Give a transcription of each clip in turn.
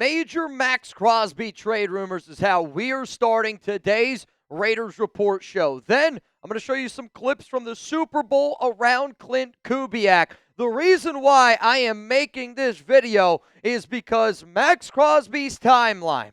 Major Maxx Crosby trade rumors is how we are starting today's Raiders Report show. Then I'm going to show you some clips from the Super Bowl around Klint Kubiak. The reason why I am making this video is because Maxx Crosby's timeline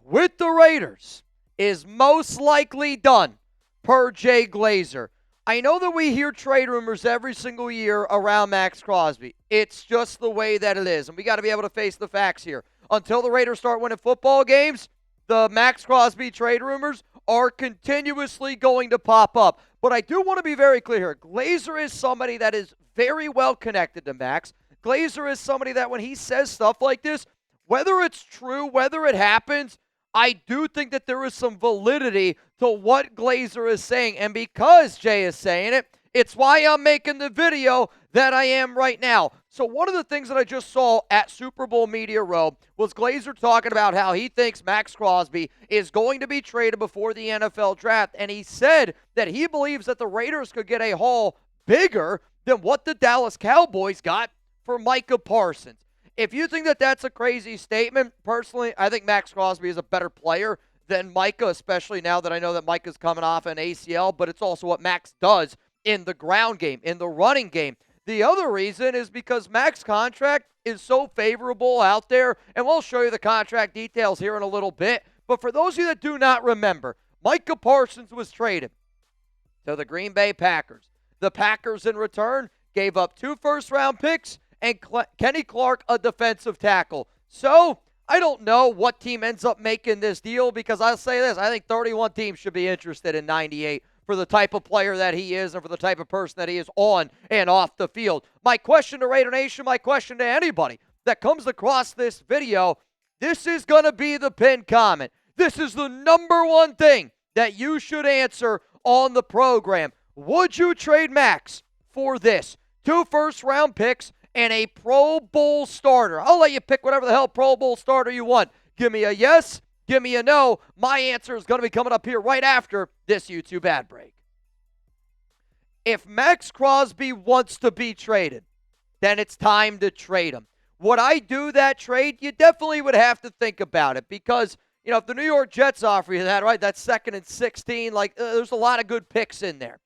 with the Raiders is most likely done, per Jay Glazer. I know that we hear trade rumors every single year around Maxx Crosby. It's just the way that it is, and we got to be able to face the facts here. Until the Raiders start winning football games, the Maxx Crosby trade rumors are continuously going to pop up. But I do want to be very clear here. Glazer is somebody that is very well connected to Maxx. Glazer is somebody that when he says stuff like this, whether it's true, whether it happens, I do think that there is some validity to what Glazer is saying. And because Jay is saying it, it's why I'm making the video that I am right now. So one of the things that I just saw at Super Bowl Media Row was Glazer talking about how he thinks Maxx Crosby is going to be traded before the NFL draft. And he said that he believes that the Raiders could get a haul bigger than what the Dallas Cowboys got for Micah Parsons. If you think that that's a crazy statement, personally, I think Maxx Crosby is a better player than Micah, especially now that I know that Micah's coming off an ACL, but it's also what Maxx does in the ground game, in the running game. The other reason is because Maxx's contract is so favorable out there, and we'll show you the contract details here in a little bit. But for those of you that do not remember, Micah Parsons was traded to the Green Bay Packers. The Packers, in return, gave up 2 first-round picks and Kenny Clark, a defensive tackle. So, I don't know what team ends up making this deal because I'll say this. I think 31 teams should be interested in 98 for the type of player that he is and for the type of person that he is on and off the field. My question to Raider Nation, my question to anybody that comes across this video, this is going to be the pinned comment. This is the number one thing that you should answer on the program. Would you trade Maxx for this? 2 first-round picks and a Pro Bowl starter. I'll let you pick whatever the hell Pro Bowl starter you want. Give me a yes, give me a no. My answer is going to be coming up here right after this YouTube ad break. If Maxx Crosby wants to be traded, then it's time to trade him. Would I do that trade? You definitely would have to think about it because, you know, if the New York Jets offer you that, right, that's 2nd and 16, there's a lot of good picks in there.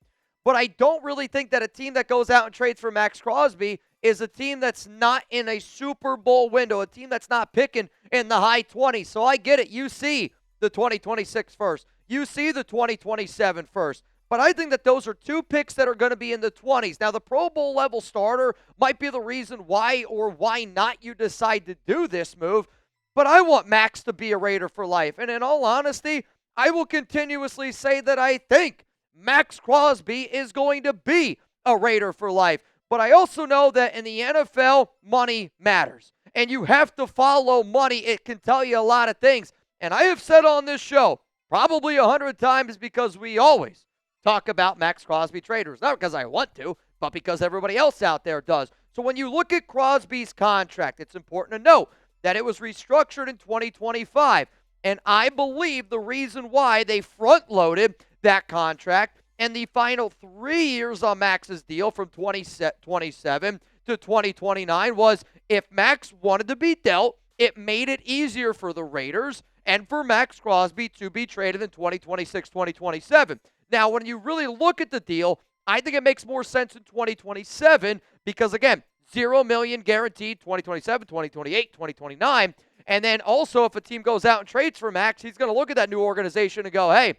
But I don't really think that a team that goes out and trades for Maxx Crosby is a team that's not in a Super Bowl window, a team that's not picking in the high 20s. So I get it. You see the 2026 first. You see the 2027 first. But I think that those are 2 picks that are going to be in the 20s. Now, the Pro Bowl level starter might be the reason why or why not you decide to do this move. But I want Maxx to be a Raider for life. And in all honesty, I will continuously say that I think Maxx Crosby is going to be a Raider for life. But I also know that in the NFL, money matters. And you have to follow money. It can tell you a lot of things. And I have said on this show, probably 100 times because we always talk about Maxx Crosby traders. Not because I want to, but because everybody else out there does. So when you look at Crosby's contract, it's important to note that it was restructured in 2025. And I believe the reason why they front-loaded that contract and the final 3 years on Maxx's deal from 2027 to 2029 was if Maxx wanted to be dealt, it made it easier for the Raiders and for Maxx Crosby to be traded in 2026, 2027. Now, when you really look at the deal, I think it makes more sense in 2027 because, again, $0 million guaranteed 2027, 2028, 2029. And then also if a team goes out and trades for Maxx, he's going to look at that new organization and go, hey,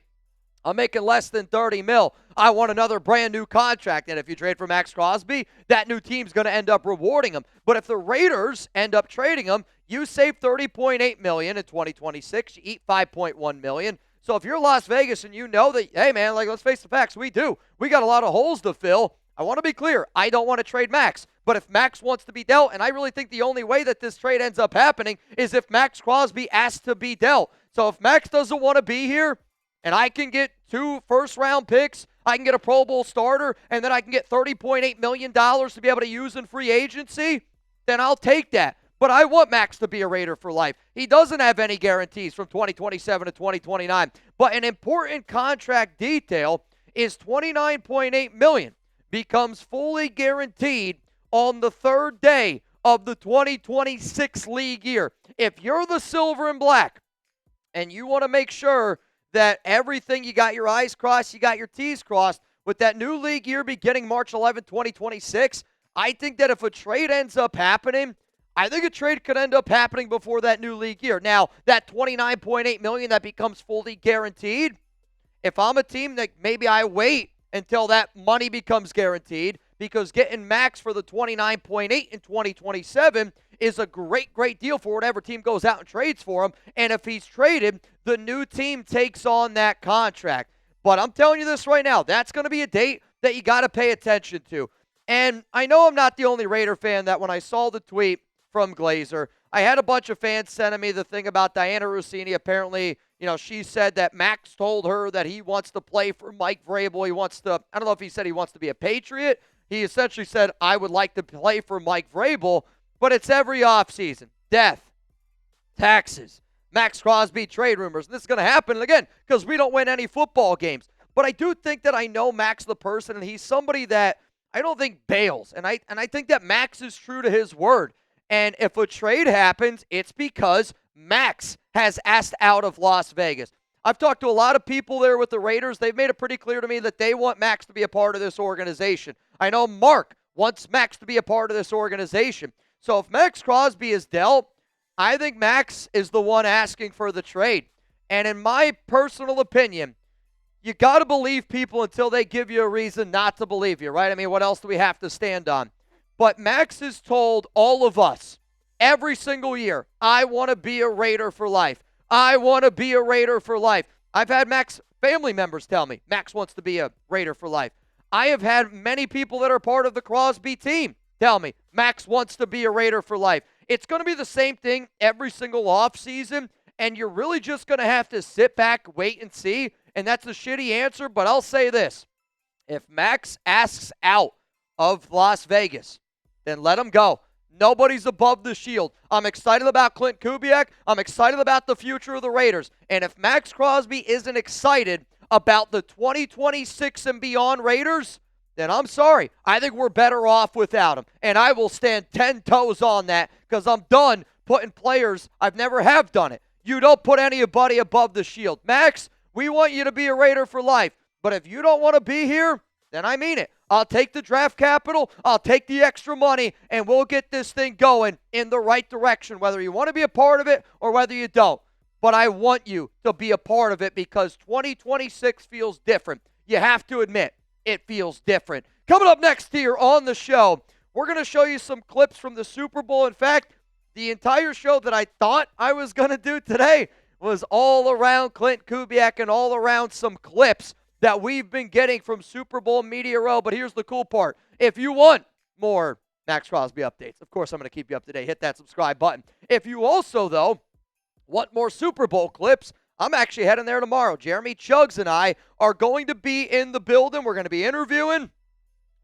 I'm making less than $30 million. I want another brand new contract. And if you trade for Maxx Crosby, that new team's going to end up rewarding him. But if the Raiders end up trading him, you save $30.8 million in 2026. You eat $5.1 million. So if you're Las Vegas and you know that, hey, man, let's face the facts, we do. We got a lot of holes to fill. I want to be clear. I don't want to trade Maxx. But if Maxx wants to be dealt, and I really think the only way that this trade ends up happening is if Maxx Crosby asks to be dealt. So if Maxx doesn't want to be here, and I can get 2 first-round picks, I can get a Pro Bowl starter, and then I can get $30.8 million to be able to use in free agency, then I'll take that. But I want Maxx to be a Raider for life. He doesn't have any guarantees from 2027 to 2029. But an important contract detail is $29.8 million becomes fully guaranteed on the 3rd day of the 2026 league year. If you're the silver and black and you want to make sure that everything, you got your I's crossed, you got your T's crossed, with that new league year beginning March 11, 2026, I think that if a trade ends up happening, I think a trade could end up happening before that new league year. Now, that $29.8 million that becomes fully guaranteed, if I'm a team that maybe I wait until that money becomes guaranteed, because getting Maxx for the $29.8 in 2027 is a great, great deal for whatever team goes out and trades for him. And if he's traded, the new team takes on that contract. But I'm telling you this right now, that's going to be a date that you got to pay attention to. And I know I'm not the only Raider fan that when I saw the tweet from Glazer, I had a bunch of fans sending me the thing about Diana Rossini. Apparently, she said that Maxx told her that he wants to play for Mike Vrabel. He wants to, I don't know if he said he wants to be a Patriot. He essentially said, I would like to play for Mike Vrabel, but it's every offseason. Death, taxes, Maxx Crosby trade rumors. And this is going to happen again because we don't win any football games. But I do think that I know Maxx the person, and he's somebody that I don't think bails. And I think that Maxx is true to his word. And if a trade happens, it's because Maxx has asked out of Las Vegas. I've talked to a lot of people there with the Raiders. They've made it pretty clear to me that they want Maxx to be a part of this organization. I know Mark wants Maxx to be a part of this organization. So if Maxx Crosby is dealt, I think Maxx is the one asking for the trade. And in my personal opinion, you got to believe people until they give you a reason not to believe you, right? I mean, what else do we have to stand on? But Maxx has told all of us every single year, I want to be a Raider for life. I want to be a Raider for life. I've had Maxx family members tell me Maxx wants to be a Raider for life. I have had many people that are part of the Crosby team tell me Maxx wants to be a Raider for life. It's going to be the same thing every single offseason, and you're really just going to have to sit back, wait, and see. And that's a shitty answer, but I'll say this. If Maxx asks out of Las Vegas, then let him go. Nobody's above the shield. I'm excited about Klint Kubiak. I'm excited about the future of the Raiders. And if Maxx Crosby isn't excited about the 2026 and beyond Raiders, then I'm sorry. I think we're better off without him. And I will stand 10 toes on that because I'm done putting players. I've never have done it. You don't put anybody above the shield. Maxx, we want you to be a Raider for life. But if you don't want to be here, then I mean it. I'll take the draft capital, I'll take the extra money, and we'll get this thing going in the right direction, whether you want to be a part of it or whether you don't. But I want you to be a part of it because 2026 feels different. You have to admit, it feels different. Coming up next here on the show, we're going to show you some clips from the Super Bowl. In fact, the entire show that I thought I was going to do today was all around Klint Kubiak and all around some clips that we've been getting from Super Bowl Media Row. But here's the cool part. If you want more Maxx Crosby updates, of course I'm going to keep you up to date. Hit that subscribe button. If you also, though, want more Super Bowl clips, I'm actually heading there tomorrow. Jeremy Chugs and I are going to be in the building. We're going to be interviewing.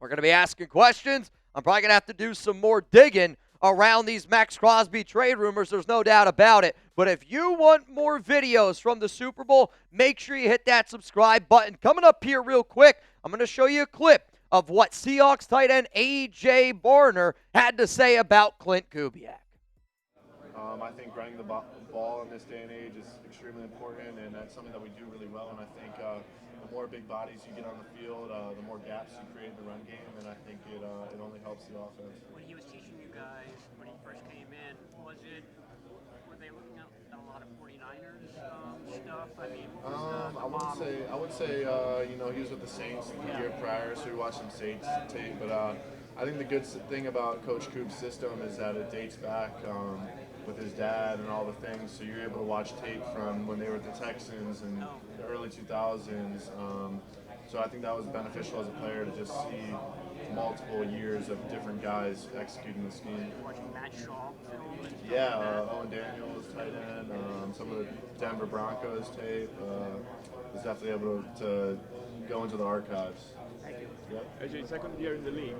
We're going to be asking questions. I'm probably going to have to do some more digging around these Maxx Crosby trade rumors. There's no doubt about it. But if you want more videos from the Super Bowl, make sure you hit that subscribe button. Coming up here real quick, I'm going to show you a clip of what Seahawks tight end AJ Barner had to say about Klint Kubiak. I think running the ball in this day and age is extremely important, and that's something that we do really well. And I think the more big bodies you get on the field, the more gaps you create in the run game, and I think it only helps the offense. When he was teaching you guys, when he first came in, were they looking at a lot of 49ers stuff? I mean, I would say he was with the Saints the year prior, so we watched some Saints tape. But I think the good thing about Coach Kubiak's system is that it dates back with his dad and all the things, so you're able to watch tape from when they were at the Texans in the early 2000s. So I think that was beneficial as a player to just see multiple years of different guys executing the scheme. Watching Matt Shaw film. Yeah, Owen Daniels, tight end, some of the Denver Broncos tape. Was definitely able to go into the archives. Thank you. Yep. AJ, second year in the league.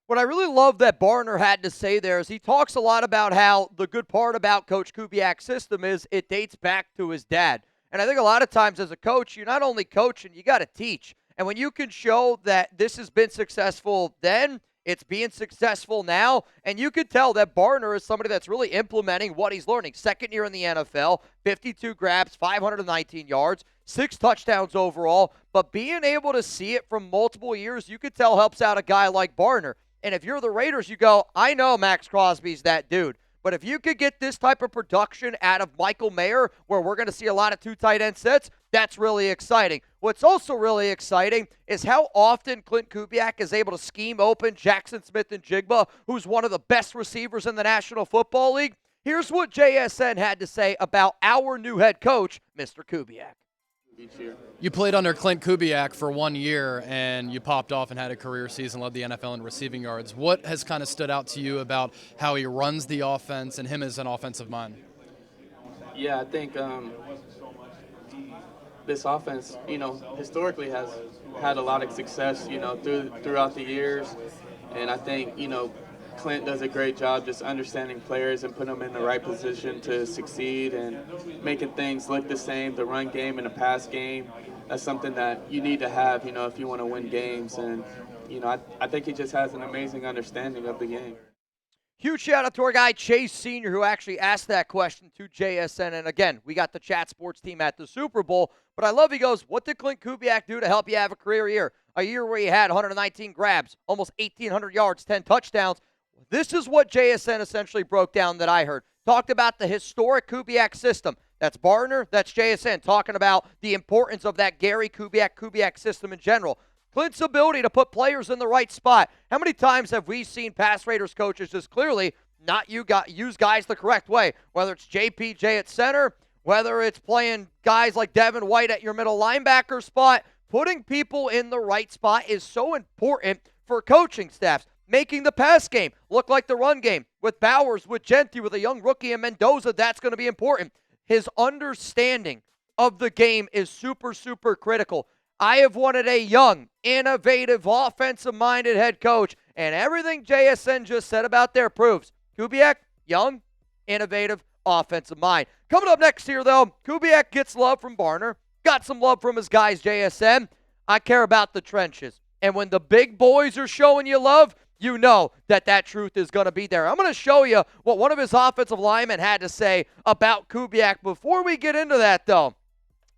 What I really love that Barner had to say there is he talks a lot about how the good part about Coach Kubiak's system is it dates back to his dad. And I think a lot of times as a coach, you're not only coaching, you got to teach. And when you can show that this has been successful then, It's being successful now, and you could tell that Barner is somebody that's really implementing what he's learning. Second year in the NFL, 52 grabs, 519 yards, 6 touchdowns overall, but being able to see it from multiple years, you could tell helps out a guy like Barner. And if you're the Raiders, you go, I know Maxx Crosby's that dude. But if you could get this type of production out of Michael Mayer, where we're going to see a lot of 2 tight end sets, that's really exciting. What's also really exciting is how often Klint Kubiak is able to scheme open Jaxon Smith-Njigba, who's one of the best receivers in the National Football League. Here's what JSN had to say about our new head coach, Mr. Kubiak. You played under Klint Kubiak for 1 year, and you popped off and had a career season, led the NFL in receiving yards. What has kind of stood out to you about how he runs the offense and him as an offensive mind? Yeah, I think this offense, historically has had a lot of success, throughout the years. And I think, Clint does a great job just understanding players and putting them in the right position to succeed and making things look the same, the run game and the pass game. That's something that you need to have, if you want to win games. And, I think he just has an amazing understanding of the game. Huge shout out to our guy Chase Sr., who actually asked that question to JSN. And again, we got the Chat Sports team at the Super Bowl. But I love, he goes, what did Klint Kubiak do to help you have a career year? A year where he had 119 grabs, almost 1,800 yards, 10 touchdowns. This is what JSN essentially broke down that I heard. Talked about the historic Kubiak system. That's Barner, that's JSN, talking about the importance of that Gary Kubiak system in general. Clint's ability to put players in the right spot. How many times have we seen past Raiders coaches just clearly not use guys the correct way? Whether it's JPJ at center, whether it's playing guys like Devin White at your middle linebacker spot, putting people in the right spot is so important for coaching staffs. Making the pass game look like the run game. With Bowers, with Gentry, with a young rookie in Mendoza, that's going to be important. His understanding of the game is super, super critical. I have wanted a young, innovative, offensive-minded head coach, and everything JSN just said about there proves. Kubiak, young, innovative, offensive mind. Coming up next here, though, Kubiak gets love from Barner, got some love from his guys, JSN. I care about the trenches. And when the big boys are showing you love, you know that truth is going to be there. I'm going to show you what one of his offensive linemen had to say about Kubiak. Before we get into that, though,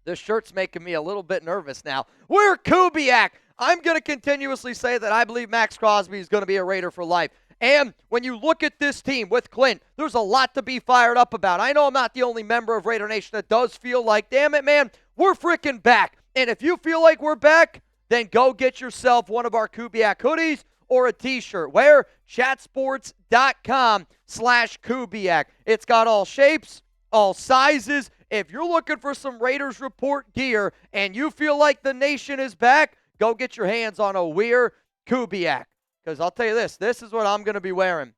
this shirt's making me a little bit nervous now. We're Kubiak. I'm going to continuously say that I believe Maxx Crosby is going to be a Raider for life. And when you look at this team with Clint, there's a lot to be fired up about. I know I'm not the only member of Raider Nation that does feel like, damn it, man, we're freaking back. And if you feel like we're back, then go get yourself one of our Kubiak hoodies or a t-shirt. Where? chatsports.com/Kubiak. It's got all shapes, all sizes. If you're looking for some Raiders Report gear and you feel like the nation is back, go get your hands on a We're Kubiak. Because I'll tell you this is what I'm going to be wearing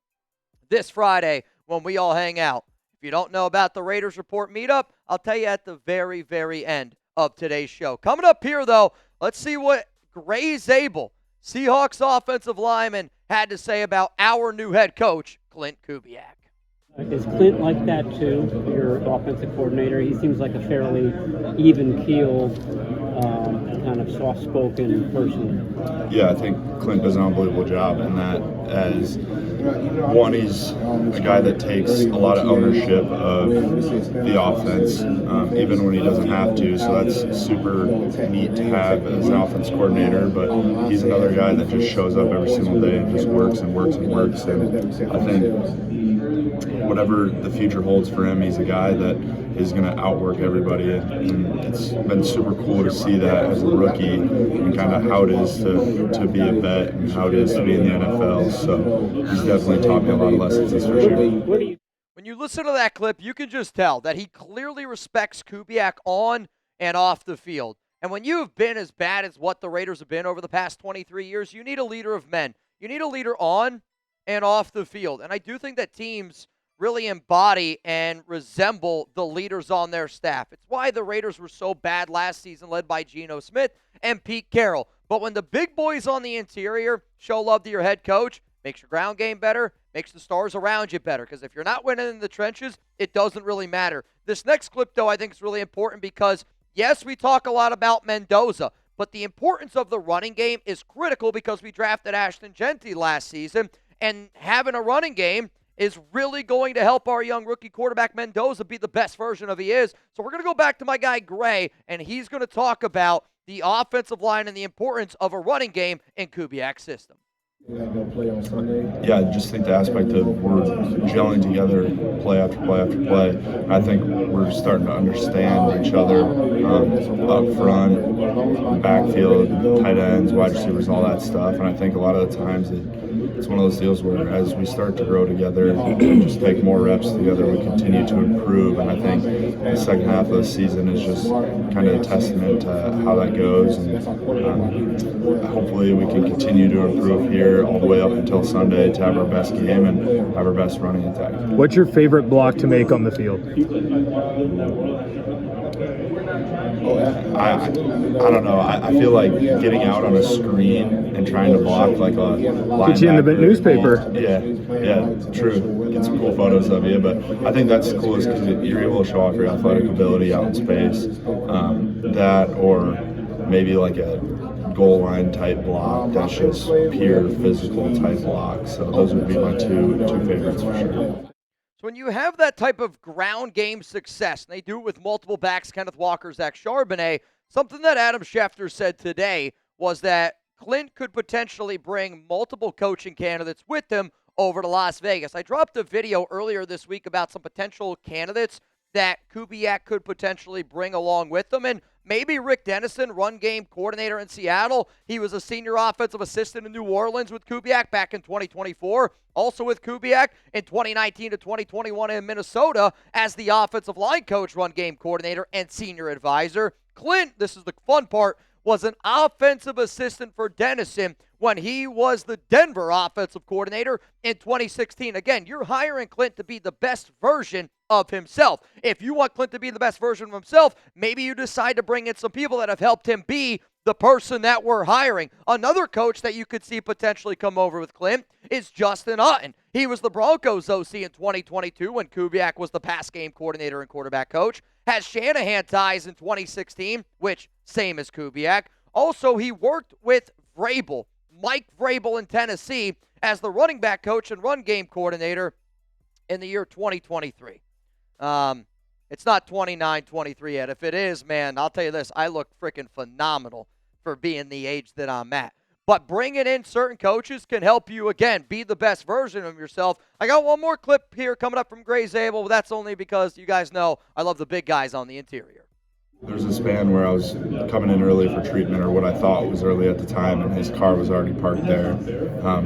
this Friday when we all hang out. If you don't know about the Raiders Report meetup, I'll tell you at the very, very end of today's show. Coming up here, though, let's see what Grey Zabel, Seahawks offensive lineman, had to say about our new head coach, Klint Kubiak. Is Clint like that too, your offensive coordinator? He seems like a fairly even-keeled, kind of soft-spoken person. Yeah, I think Clint does an unbelievable job in that. As one, he's a guy that takes a lot of ownership of the offense, even when he doesn't have to. So that's super neat to have as an offense coordinator. But he's another guy that just shows up every single day and just works and works and works. And I think whatever the future holds for him, he's a guy that is going to outwork everybody, and it's been super cool to see that as a rookie and kind of how it is to be a vet and how it is to be in the NFL. So he's definitely taught me a lot of lessons this first year. When you listen to that clip, you can just tell that he clearly respects Kubiak on and off the field. And when you have been as bad as what the Raiders have been over the past 23 years, you need a leader of men. You need a leader on and off the field. And I do think that teams really embody and resemble the leaders on their staff. It's why the Raiders were so bad last season, led by Geno Smith and Pete Carroll. But when the big boys on the interior show love to your head coach, makes your ground game better, makes the stars around you better. Because if you're not winning in the trenches, it doesn't really matter. This next clip, though, I think is really important because, yes, we talk a lot about Mendoza, but the importance of the running game is critical because we drafted Ashton Genty last season, and having a running game is really going to help our young rookie quarterback Mendoza be the best version of he is. So we're going to go back to my guy Gray, and he's going to talk about the offensive line and the importance of a running game in Kubiak's system. Yeah, I just think the aspect of we're gelling together play after play after play. I think we're starting to understand each other up front, backfield, tight ends, wide receivers, all that stuff. And I think a lot of the times it's one of those deals where as we start to grow together and just take more reps together, we continue to improve. And I think the second half of the season is just kind of a testament to how that goes. And hopefully we can continue to improve here all the way up until Sunday to have our best game and have our best running attack. What's your favorite block to make on the field? I don't know. I feel like getting out on a screen and trying to block like a linebacker. Get you in the newspaper. Yeah, true. Get some cool photos of you, but I think that's the coolest because you're able to show off your athletic ability out in space. That or maybe like a goal line type block that's just pure physical type block. So those would be my two favorites for sure. So when you have that type of ground game success, and they do it with multiple backs, Kenneth Walker, Zach Charbonnet, something that Adam Schefter said today was that Clint could potentially bring multiple coaching candidates with him over to Las Vegas. I dropped a video earlier this week about some potential candidates that Kubiak could potentially bring along with them, and maybe Rick Dennison, run game coordinator in Seattle. He was a senior offensive assistant in New Orleans with Kubiak back in 2024. Also with Kubiak in 2019 to 2021 in Minnesota as the offensive line coach, run game coordinator, and senior advisor. Clint, this is the fun part, was an offensive assistant for Dennison when he was the Denver offensive coordinator in 2016. Again, you're hiring Clint to be the best version of himself. If you want Clint to be the best version of himself, maybe you decide to bring in some people that have helped him be the person that we're hiring. Another coach that you could see potentially come over with Clint is Justin Hutton. He was the Broncos OC in 2022 when Kubiak was the pass game coordinator and quarterback coach. Has Shanahan ties in 2016, which same as Kubiak. Also, he worked with Vrabel, Mike Vrabel in Tennessee, as the running back coach and run game coordinator in the year 2023. It's not 29-23 yet. If it is, man, I'll tell you this, I look freaking phenomenal for being the age that I'm at. But bringing in certain coaches can help you, again, be the best version of yourself. I got one more clip here coming up from Grey Zabel, but that's only because you guys know I love the big guys on the interior. There was a span where I was coming in early for treatment, or what I thought was early at the time, and his car was already parked there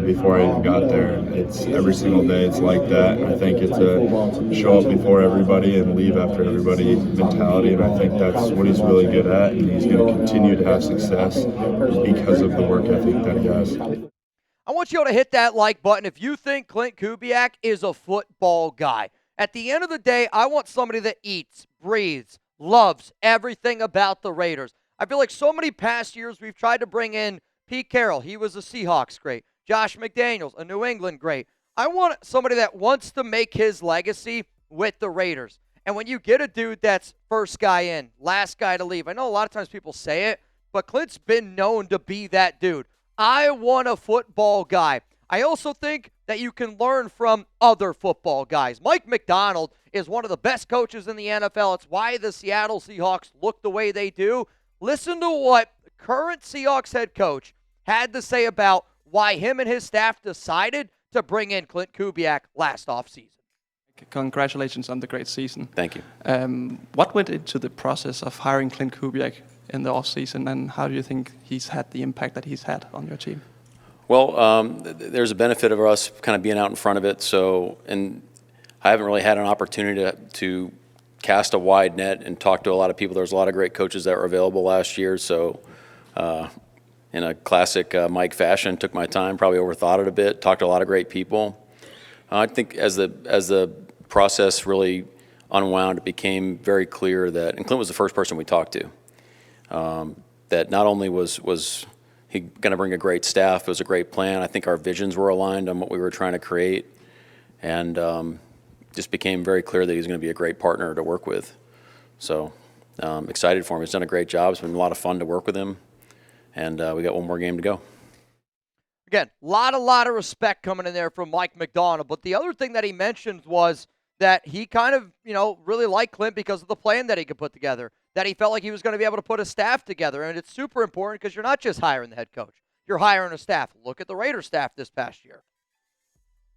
before I even got there. It's every single day it's like that, and I think it's a show up before everybody and leave after everybody mentality, and I think that's what he's really good at, and he's going to continue to have success because of the work ethic that he has. I want you all to hit that like button if you think Klint Kubiak is a football guy. At the end of the day, I want somebody that eats, breathes, loves everything about the Raiders. I feel like so many past years we've tried to bring in Pete Carroll. He was a Seahawks great. Josh McDaniels, a New England great. I want somebody that wants to make his legacy with the Raiders. And when you get a dude that's first guy in, last guy to leave, I know a lot of times people say it, but Clint's been known to be that dude. I want a football guy. I also think that you can learn from other football guys. Mike McDonald is one of the best coaches in the NFL. It's why the Seattle Seahawks look the way they do. Listen to what current Seahawks head coach had to say about why him and his staff decided to bring in Klint Kubiak last offseason. Congratulations on the great season. Thank you. What went into the process of hiring Klint Kubiak in the offseason, and how do you think he's had the impact that he's had on your team? Well, there's a benefit of us kind of being out in front of it. So, and I haven't really had an opportunity to cast a wide net and talk to a lot of people. There's a lot of great coaches that were available last year. So, in a classic Mike fashion, took my time, probably overthought it a bit, talked to a lot of great people. I think as the process really unwound, it became very clear that, and Clint was the first person we talked to, that not only was he going to bring a great staff, it was a great plan. I think our visions were aligned on what we were trying to create, and just became very clear that he's going to be a great partner to work with. So excited for him. He's done a great job. It's been a lot of fun to work with him. and we got one more game to go. Again, a lot of respect coming in there from Mike McDonald. But the other thing that he mentioned was that he kind of, really liked Clint because of the plan that he could put together, that he felt like he was going to be able to put a staff together. And it's super important because you're not just hiring the head coach. You're hiring a staff. Look at the Raiders staff this past year.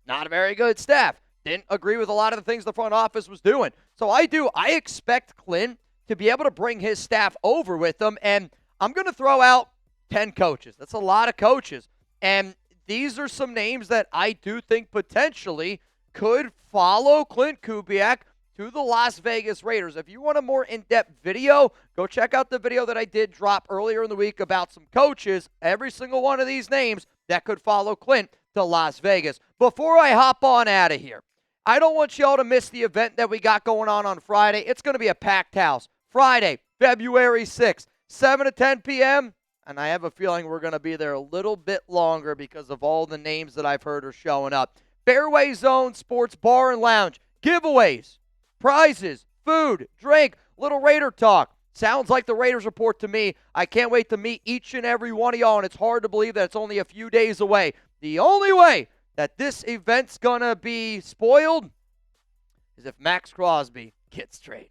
Not a very good staff. Didn't agree with a lot of the things the front office was doing. So I expect Clint to be able to bring his staff over with him. And I'm going to throw out 10 coaches. That's a lot of coaches. And these are some names that I do think potentially could follow Klint Kubiak to the Las Vegas Raiders. If you want a more in-depth video, go check out the video that I did drop earlier in the week about some coaches, every single one of these names that could follow Clint to Las Vegas. Before I hop on out of here, I don't want y'all to miss the event that we got going on Friday. It's going to be a packed house. Friday, February 6th, 7 to 10 p.m., and I have a feeling we're going to be there a little bit longer because of all the names that I've heard are showing up. Fairway Zone Sports Bar and Lounge, giveaways, prizes, food, drink, little Raider talk. Sounds like the Raiders report to me. I can't wait to meet each and every one of y'all, and it's hard to believe that it's only a few days away. The only way that this event's going to be spoiled is if Maxx Crosby gets traded.